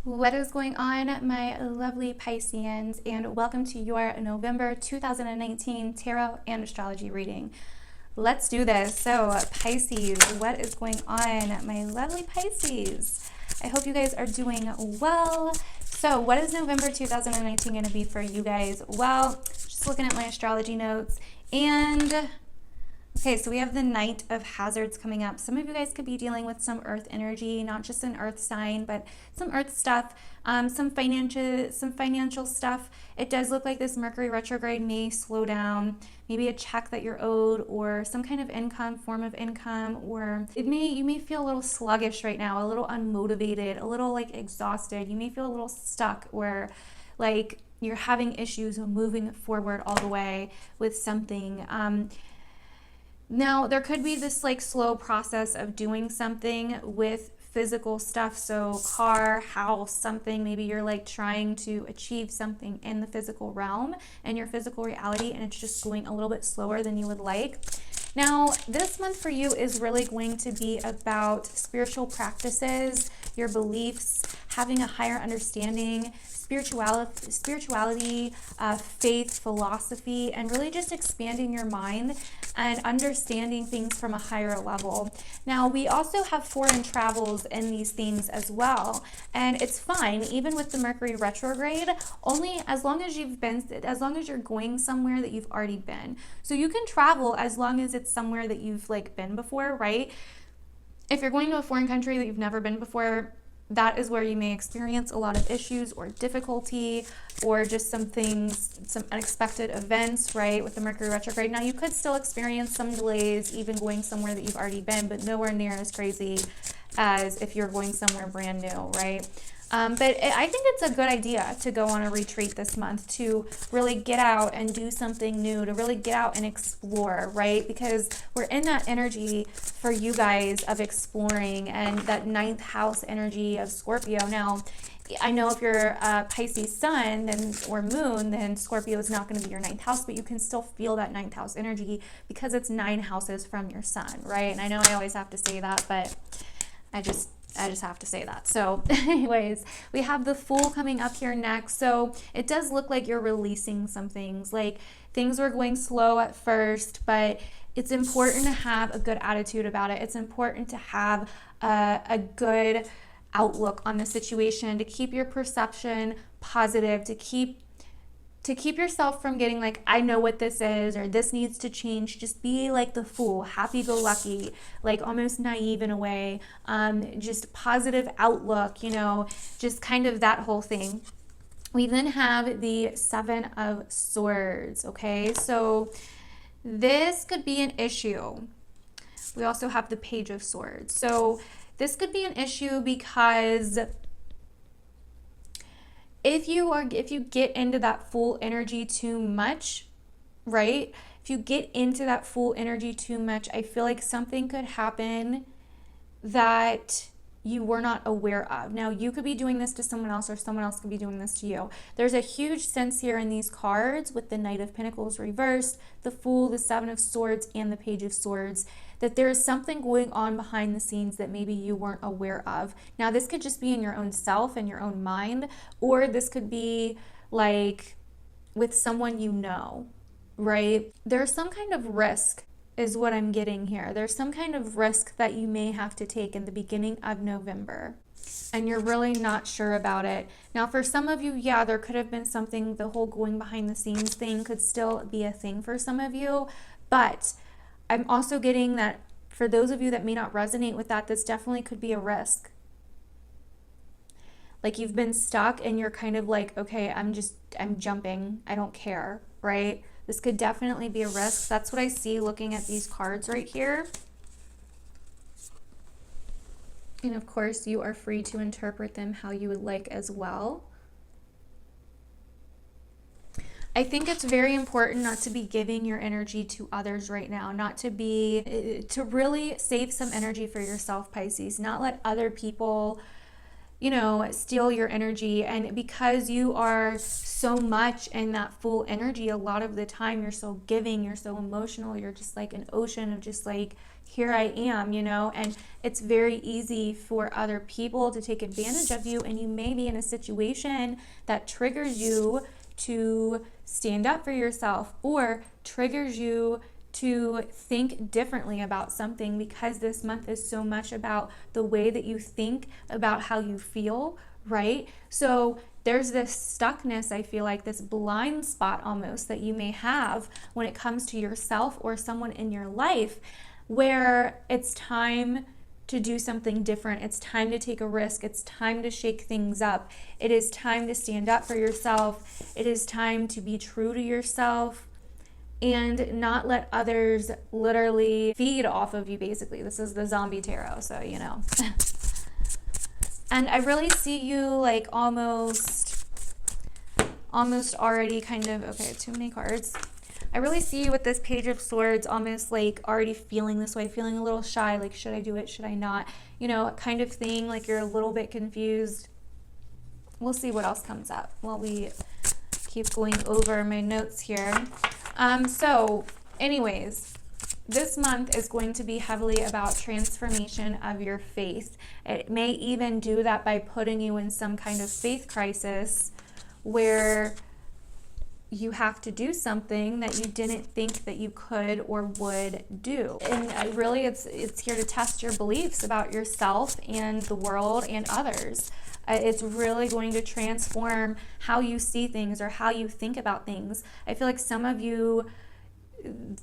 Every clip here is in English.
What is going on, my lovely Pisceans, and welcome to your November 2019 Tarot and Astrology Reading. Let's do this. So, Pisces, what is going on, my lovely Pisces? I hope you guys are doing well. So, what is November 2019 going to be for you guys? Well, just looking at my astrology notes, and okay, so we have the Knight of Hazards coming up. Some of you guys could be dealing with some earth energy, not just an earth sign, but some earth stuff, some financial stuff. It does look like this Mercury retrograde may slow down, maybe a check that you're owed, or some kind of income, form of income, or you may feel a little sluggish right now, a little unmotivated, a little like exhausted. You may feel a little stuck, or like you're having issues moving forward all the way with something. Now, there could be this like slow process of doing something with physical stuff. So car, house, something, maybe you're like trying to achieve something in the physical realm and your physical reality, and it's just going a little bit slower than you would like. Now, this month for you is really going to be about spiritual practices, your beliefs, having a higher understanding, spirituality, faith, philosophy, and really just expanding your mind and understanding things from a higher level. Now, we also have foreign travels in these themes as well, and it's fine, even with the Mercury retrograde, only as long as you're going somewhere that you've already been. So you can travel as long as it's somewhere that you've like been before, right? If you're going to a foreign country that you've never been before, that is where you may experience a lot of issues or difficulty, or just some unexpected events, right, with the Mercury retrograde. Now, you could still experience some delays even going somewhere that you've already been, but nowhere near as crazy as if you're going somewhere brand new, right? But I think it's a good idea to go on a retreat this month, to really get out and do something new, to really get out and explore, right? Because we're in that energy for you guys of exploring, and that ninth house energy of Scorpio. Now, I know if you're a Pisces Sun or Moon, then Scorpio is not going to be your ninth house, but you can still feel that ninth house energy because it's 9 houses from your sun, right? And I know I always have to say that, but I just have to say that. So anyways, we have the Fool coming up here next. So it does look like you're releasing some things. Like, things were going slow at first, but it's important to have a good attitude about it. It's important to have a good outlook on the situation, to keep your perception positive, to keep yourself from getting like, I know what this is, or this needs to change. Just be like the Fool, happy-go-lucky, like almost naive in a way, just positive outlook, just kind of that whole thing. We then have the 7 of Swords, okay? So this could be an issue. We also have the Page of Swords. So this could be an issue because if you get into that Fool energy too much, right? If you get into that Fool energy too much, I feel like something could happen that you were not aware of. Now, you could be doing this to someone else, or someone else could be doing this to you. There's a huge sense here in these cards with the Knight of Pentacles reversed, the Fool, the 7 of Swords, and the Page of Swords, that there is something going on behind the scenes that maybe you weren't aware of. Now, this could just be in your own self and your own mind, or this could be like with someone you know, right? There's some kind of risk is what I'm getting here. There's some kind of risk that you may have to take in the beginning of November, and you're really not sure about it. Now, for some of you, yeah, there could have been something, the whole going behind the scenes thing could still be a thing for some of you, but I'm also getting that for those of you that may not resonate with that, this definitely could be a risk. Like, you've been stuck and you're kind of like, okay, I'm jumping. I don't care, right? This could definitely be a risk. That's what I see looking at these cards right here. And of course, you are free to interpret them how you would like as well. I think it's very important not to be giving your energy to others right now, to really save some energy for yourself, Pisces, not let other people, steal your energy. And because you are so much in that Fool energy, a lot of the time you're so giving, you're so emotional, you're just like an ocean of just like here I am, you know, and it's very easy for other people to take advantage of you, and you may be in a situation that triggers you to stand up for yourself or triggers you to think differently about something, because this month is so much about the way that you think about how you feel, right? So there's this stuckness, I feel like, this blind spot almost that you may have when it comes to yourself or someone in your life, where it's time to do something different. It's time to take a risk. It's time to shake things up. It is time to stand up for yourself. It is time to be true to yourself and not let others literally feed off of you, basically. This is the zombie tarot, so you know. And I really see you like almost already kind of, okay, too many cards. I really see you with this Page of Swords almost like already feeling this way, feeling a little shy, like should I do it, should I not, you know, kind of thing, like you're a little bit confused. We'll see what else comes up while we keep going over my notes here. So anyways, this month is going to be heavily about transformation of your faith. It may even do that by putting you in some kind of faith crisis where you have to do something that you didn't think that you could or would do. And really it's here to test your beliefs about yourself and the world and others. It's really going to transform how you see things or how you think about things. I feel like some of you,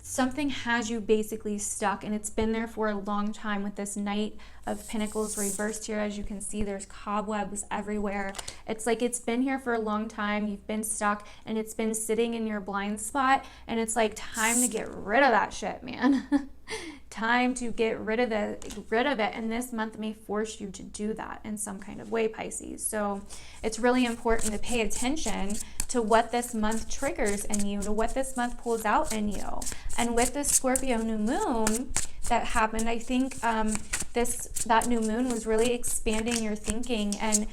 something has you basically stuck, and it's been there for a long time with this Knight of Pentacles reversed here. As you can see, there's cobwebs everywhere. It's like it's been here for a long time. You've been stuck and it's been sitting in your blind spot, and it's like time to get rid of that shit, man. Time to get rid of it, and this month may force you to do that in some kind of way, Pisces. So it's really important to pay attention to what this month triggers in you, to what this month pulls out in you. And with this Scorpio new moon that happened, I think that new moon was really expanding your thinking and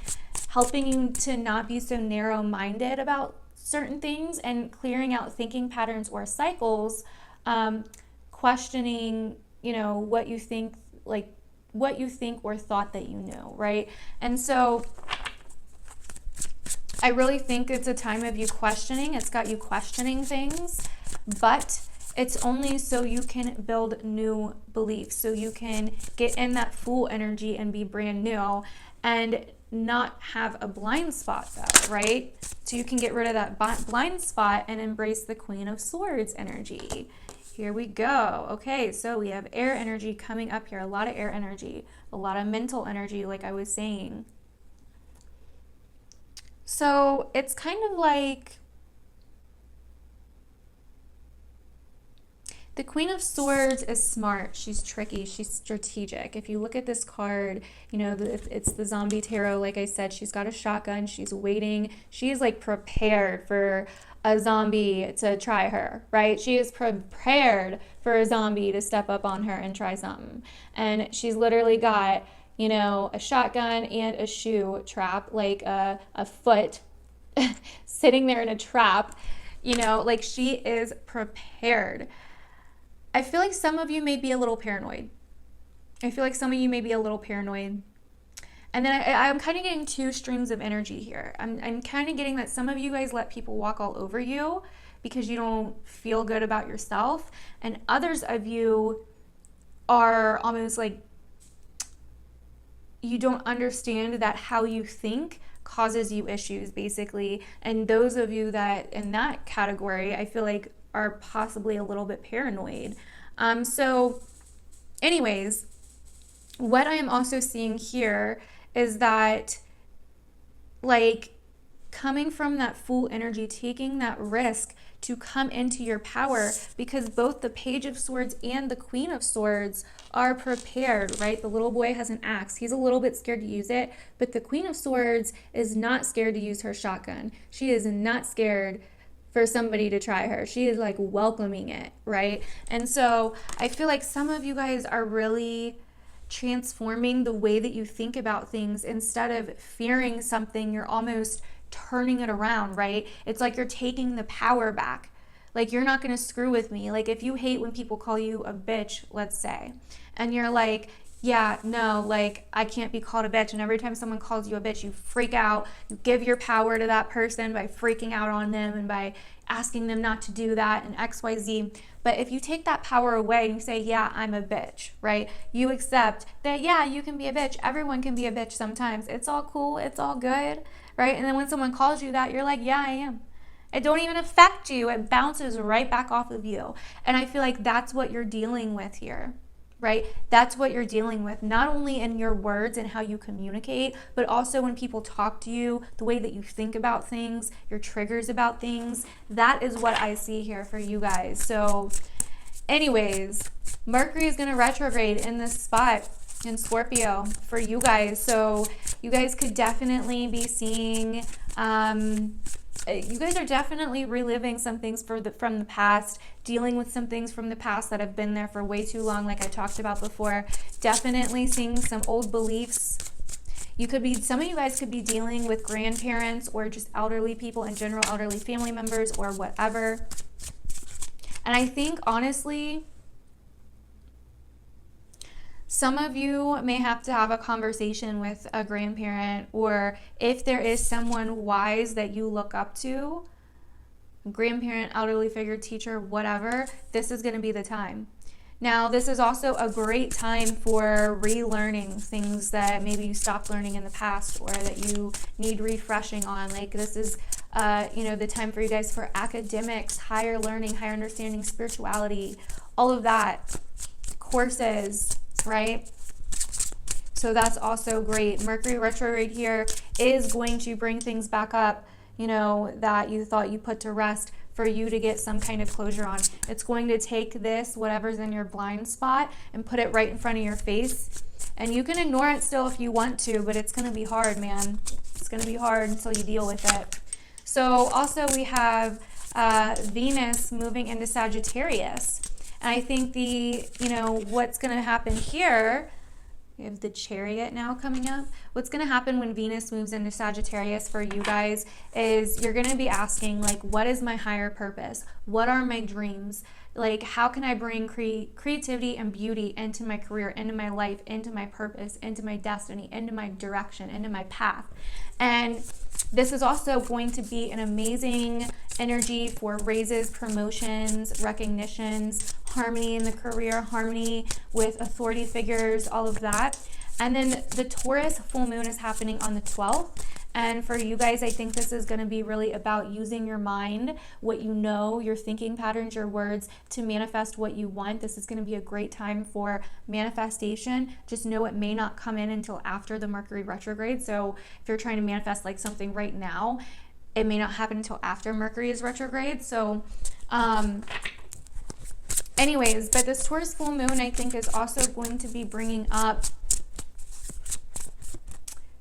helping you to not be so narrow-minded about certain things and clearing out thinking patterns or cycles, questioning, you know, what you think, like what you think or thought that you knew, right? And so I really think it's a time of you questioning. It's got you questioning things, but it's only so you can build new beliefs, so you can get in that Fool energy and be brand new and not have a blind spot though, right? So you can get rid of that blind spot and embrace the Queen of Swords energy. Here we go. Okay, so we have air energy coming up here, a lot of air energy, a lot of mental energy, like I was saying. So it's kind of like the Queen of Swords is smart. She's tricky. She's strategic. If you look at this card, you know, it's the zombie tarot. Like I said, she's got a shotgun. She's waiting. She's like prepared for a zombie to try her, right? She is prepared for a zombie to step up on her and try something. And she's literally got, you know, a shotgun and a shoe trap, like a foot sitting there in a trap, you know, like she is prepared. I feel like some of you may be a little paranoid. And then I'm kind of getting two streams of energy here. I'm kind of getting that some of you guys let people walk all over you because you don't feel good about yourself. And others of you are almost like you don't understand that how you think causes you issues, basically. And those of you that in that category, I feel like are possibly a little bit paranoid. So anyways, what I am also seeing here is that, like, coming from that Fool energy, taking that risk to come into your power, because both the Page of Swords and the Queen of Swords are prepared, right? The little boy has an axe. He's a little bit scared to use it, but the Queen of Swords is not scared to use her shotgun. She is not scared for somebody to try her. She is like welcoming it, right? And so I feel like some of you guys are really transforming the way that you think about things. Instead of fearing something, you're almost turning it around, right? It's like you're taking the power back. Like, you're not going to screw with me. Like, if you hate when people call you a bitch, let's say, and you're like, yeah, no, like, I can't be called a bitch. And every time someone calls you a bitch, you freak out. You give your power to that person by freaking out on them and by asking them not to do that and XYZ. But if you take that power away and you say, yeah, I'm a bitch, right? You accept that, yeah, you can be a bitch. Everyone can be a bitch sometimes. It's all cool. It's all good, right? And then when someone calls you that, you're like, yeah, I am. It don't even affect you. It bounces right back off of you. And I feel like that's what you're dealing with here, right? That's what you're dealing with, not only in your words and how you communicate, but also when people talk to you, the way that you think about things, your triggers about things. That is what I see here for you guys. So anyways, Mercury is going to retrograde in this spot in Scorpio for you guys. So you guys could definitely be seeing, you guys are definitely reliving some things from the past, dealing with some things from the past that have been there for way too long, like I talked about before. Definitely seeing some old beliefs. You could be, some of you guys could be dealing with grandparents or just elderly people in general, elderly family members or whatever. And I think, honestly, some of you may have to have a conversation with a grandparent, or if there is someone wise that you look up to, grandparent, elderly figure, teacher, whatever, this is going to be the time. Now, this is also a great time for relearning things that maybe you stopped learning in the past or that you need refreshing on. Like, this is, the time for you guys for academics, higher learning, higher understanding, spirituality, all of that, courses, right? So that's also great. Mercury retrograde here is going to bring things back up, that you thought you put to rest, for you to get some kind of closure on. It's going to take this, whatever's in your blind spot, and put it right in front of your face. And you can ignore it still if you want to, but it's going to be hard, man. It's going to be hard until you deal with it. So also we have Venus moving into Sagittarius. And I think what's going to happen here, we have the Chariot now coming up. What's going to happen when Venus moves into Sagittarius for you guys is you're going to be asking, like, what is my higher purpose? What are my dreams? Like, how can I bring creativity and beauty into my career, into my life, into my purpose, into my destiny, into my direction, into my path? And this is also going to be an amazing energy for raises, promotions, recognitions, harmony in the career, harmony with authority figures, all of that. And then the Taurus full moon is happening on the 12th. And for you guys, I think this is going to be really about using your mind, what you know, your thinking patterns, your words to manifest what you want. This is going to be a great time for manifestation. Just know it may not come in until after the Mercury retrograde. So if you're trying to manifest like something right now, it may not happen until after Mercury is retrograde. So anyways, but this Taurus full moon, I think, is also going to be bringing up,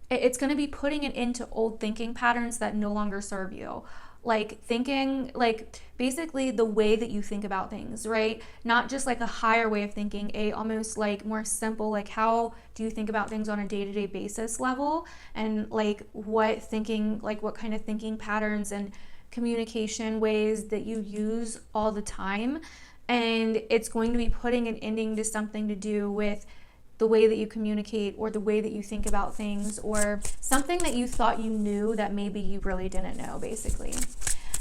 it's going to be putting it into old thinking patterns that no longer serve you. Like thinking, like basically the way that you think about things, right? Not just like a higher way of thinking, a almost like more simple, like how do you think about things on a day-to-day basis level, and like what kind of thinking patterns and communication ways that you use all the time. And it's going to be putting an ending to something to do with the way that you communicate or the way that you think about things, or something that you thought you knew that maybe you really didn't know, basically.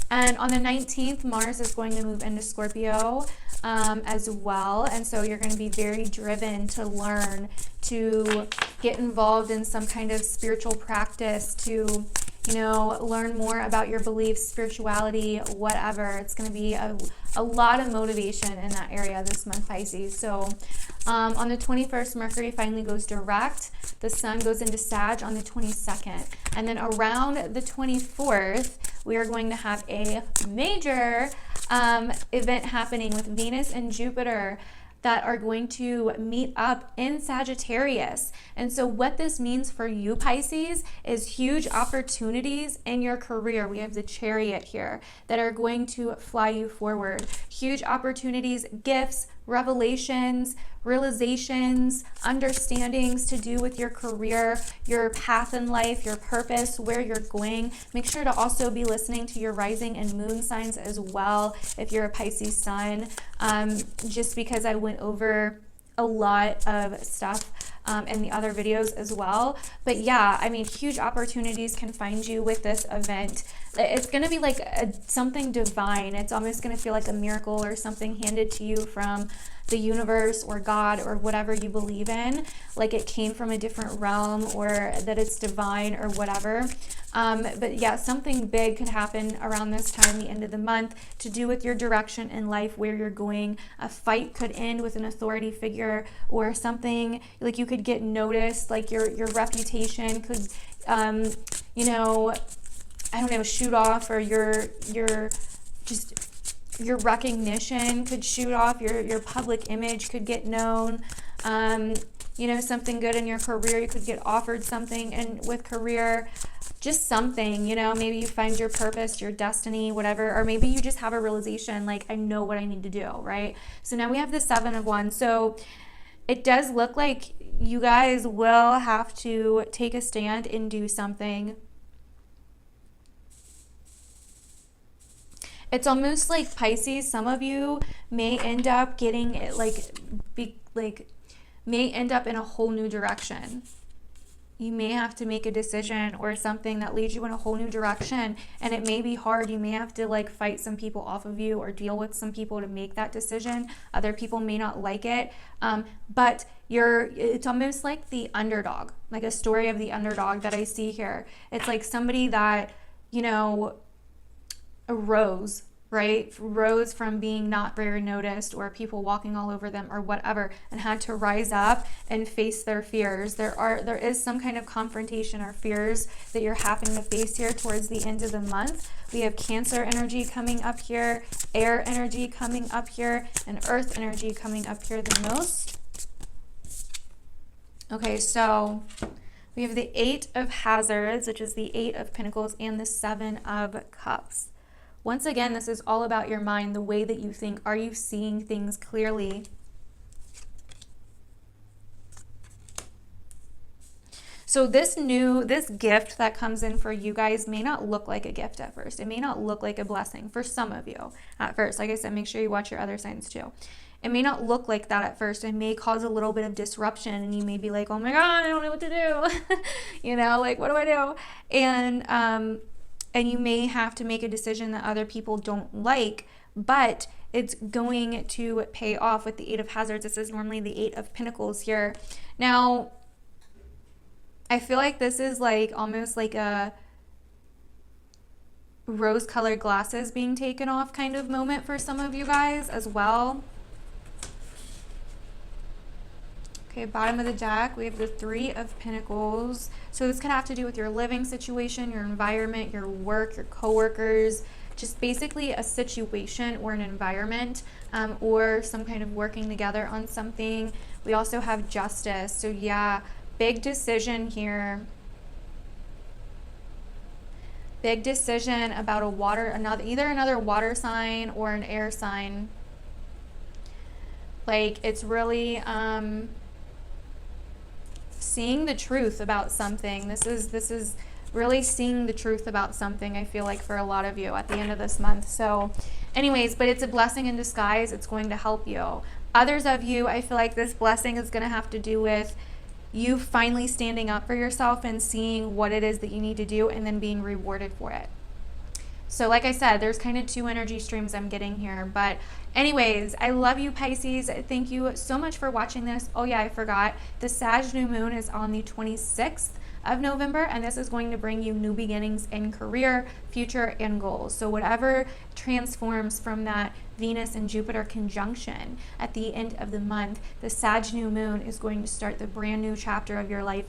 And on the 19th, Mars is going to move into Scorpio as well. And so you're going to be very driven to learn, to get involved in some kind of spiritual practice, to learn more about your beliefs, spirituality, whatever. It's going to be a lot of motivation in that area this month, Pisces. So on the 21st, Mercury finally goes direct. The Sun goes into Sag on the 22nd. And then around the 24th, we are going to have a major event happening with Venus and Jupiter that are going to meet up in Sagittarius. And so what this means for you, Pisces, is huge opportunities in your career. We have the Chariot here that are going to fly you forward. Huge opportunities, gifts, revelations, realizations, understandings to do with your career, your path in life, your purpose, where you're going. Make sure to also be listening to your rising and moon signs as well if you're a Pisces Sun, just because I went over a lot of stuff in the other videos as well. But yeah, I mean, huge opportunities can find you with this event. It's going to be like something divine. It's almost going to feel like a miracle or something handed to you from the universe or God or whatever you believe in, like it came from a different realm or that it's divine or whatever. But yeah, something big could happen around this time, the end of the month, to do with your direction in life, where you're going. A fight could end with an authority figure, or something like you could get noticed, like your reputation could, you know, I don't know, shoot off, or your recognition could shoot off, your public image could get known. You know, something good in your career, you could get offered something, and with career, just something, you know, maybe you find your purpose, your destiny, whatever, or maybe you just have a realization like, I know what I need to do, right? So now we have the 7 of Wands. So it does look like you guys will have to take a stand and do something. It's almost like Pisces, some of you may end up getting it, may end up in a whole new direction. You may have to make a decision or something that leads you in a whole new direction, and it may be hard. You may have to like fight some people off of you or deal with some people to make that decision. Other people may not like it, but it's almost like the underdog, like a story of the underdog that I see here. It's like somebody that, you know, rose from being not very noticed, or people walking all over them or whatever, and had to rise up and face their fears. There is some kind of confrontation or fears that you're having to face here towards the end of the month. We have Cancer energy coming up here, air energy coming up here, and earth energy coming up here the most. Okay, so we have the 8 of Hazards, which is the 8 of Pentacles, and the 7 of Cups. Once again, this is all about your mind, the way that you think. Are you seeing things clearly? So this gift that comes in for you guys may not look like a gift at first. It may not look like a blessing for some of you at first. Like I said, make sure you watch your other signs too. It may not look like that at first. It may cause a little bit of disruption, and you may be like, oh my God, I don't know what to do. You know, like, what do I do? And you may have to make a decision that other people don't like, but it's going to pay off with the 8 of Hazards. This is normally the 8 of Pentacles here. Now, I feel like this is like almost like a rose-colored glasses being taken off kind of moment for some of you guys as well. Okay, bottom of the deck, we have the 3 of Pentacles. So this could have to do with your living situation, your environment, your work, your coworkers, just basically a situation or an environment, or some kind of working together on something. We also have Justice. So yeah, big decision here. Big decision about either another water sign or an air sign. Like, it's really seeing the truth about something. This is really seeing the truth about something, I feel like, for a lot of you at the end of this month. So anyways, but it's a blessing in disguise. It's going to help you. Others of you, I feel like this blessing is going to have to do with you finally standing up for yourself and seeing what it is that you need to do, and then being rewarded for it. So like I said, there's kind of 2 energy streams I'm getting here. But anyways, I love you, Pisces. Thank you so much for watching this. Oh yeah, I forgot. The Sag new moon is on the 26th of November, and this is going to bring you new beginnings in career, future, and goals. So whatever transforms from that Venus and Jupiter conjunction at the end of the month, the Sag new moon is going to start the brand new chapter of your life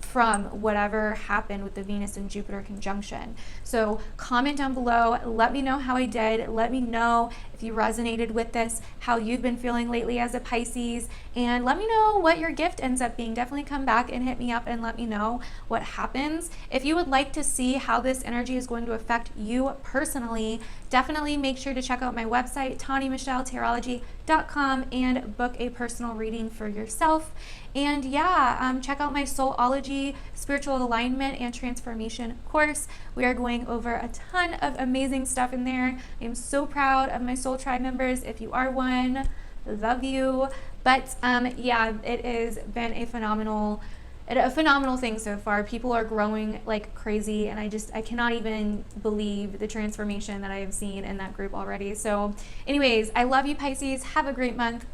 from whatever happened with the Venus and Jupiter conjunction. So comment down below, let me know how I did, let me know if you resonated with this, how you've been feeling lately as a Pisces, and let me know what your gift ends up being. Definitely come back and hit me up and let me know what happens. If you would like to see how this energy is going to affect you personally, definitely make sure to check out my website, Tawny Michelle Tarology. and book a personal reading for yourself. And yeah, check out my Soulology Spiritual Alignment and Transformation course. We are going over a ton of amazing stuff in there. I am so proud of my Soul Tribe members. If you are one, love you. But yeah, it has been a phenomenal thing so far. People are growing like crazy, and I cannot even believe the transformation that I have seen in that group already. So anyways, I love you, Pisces. Have a great month.